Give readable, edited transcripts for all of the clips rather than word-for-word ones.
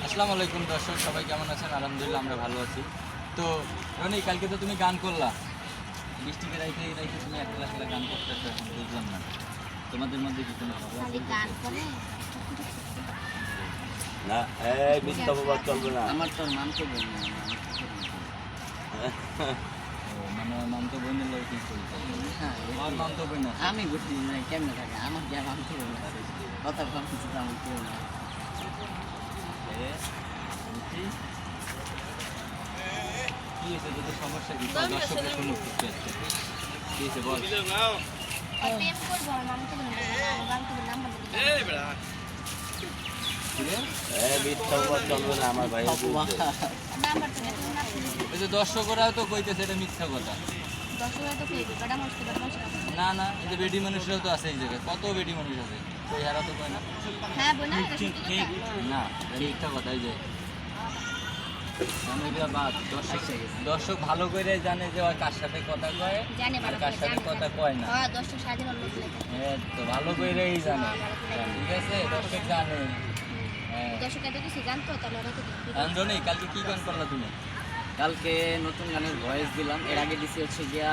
আসসালামু আলাইকুম দর্শক, সবাই কেমন আছেন? আলহামদুলিল্লাহ আমরা ভালো আছি। তো রনি, কালকে তো তুমি গান করলা, বৃষ্টিকে রাইতে রাইতে তুমি একলা একলা গান করতেছো, এখন বুঝলাম না তোমাদের মধ্যে কি কোনো গান করে না, এই মিথ্যা বাবা চলবে না। আমার তোর নাম তো বলি না, মানে নাম তো বোনের লোক কি করি, আমার নাম তো বোন আমি বুঝি না কেমনে থাকে, আমার যা নাম তো বোন কথা কম কিছু তো আমার কেউ না। কি হয়েছে তোদের সমস্যা কি? দর্শকরা শুনুক কি হয়েছে বল। প্রেম করবো আর নাম তো বলবো নাম তো নাম্বার এই মিথ্যা বাবা চলবে না, আমার ভাই নাম্বার তো ওই যে দর্শকরাও তো কইতেছে এটা মিথ্যা কথা। 10 তো পেয়ে বেটা মানুষ না না, এই যে বেডি মানুষরাও তো আছে এই জায়গায়, কত বেডি মানুষ আছে, কই হারা তো কয় না। হ্যাঁ বোনা না, এটা মিথ্যা কথা। এই যে এগুলা বাদ, দর্শক ভালো করে জানে যে ওই কার সাথে কথা কয় জানে আর ভালো কার সাথে কথা কয় না। হ্যাঁ 10 সাজে লোক লাগে হ্যাঁ, তো ভালো করেই জানে, ঠিক আছে, দর্শক জানে। হ্যাঁ, 10 টাকা কিছু জানতো তাহলে ওরা তো আন্দনি কালকে কি গান করলা তুমি? কালকে নতুন গানের ভয়েস দিলাম, এর আগে দিছি হচ্ছে গিয়া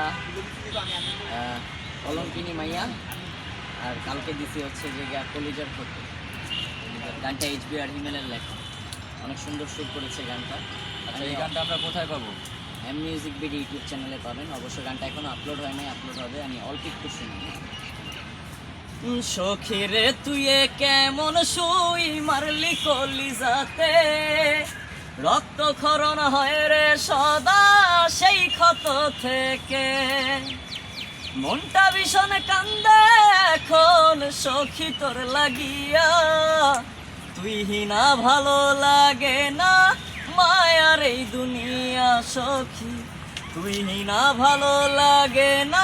অলঙ্কিনী মাইয়া, আর কালকে দিছি হচ্ছে যে গিয়া কলিজার ফটো। গানটা HBR হিমেলের লেখা, অনেক সুন্দর সুর করেছে গানটা। আচ্ছা, এই গানটা আমরা কোথায় পাবো? এম মিউজিক বিডি ইউটিউব চ্যানেলে পাবেন। অবশ্য গানটা এখনো আপলোড হয় নাই, আপলোড হবে, আমি অল্প একটু শুনি। সখীরে তুই কেমন সুই মারলি কলিজাতে, রক্তক্ষরণ হয় রে সদা সেই ক্ষত থেকে, মনটা ভীষণ কান্দে এখন সখী তোর লাগিয়া, তুই হিনা ভালো লাগে না মায়ার এই দুনিয়া সখী, তুই হিনা ভালো লাগে না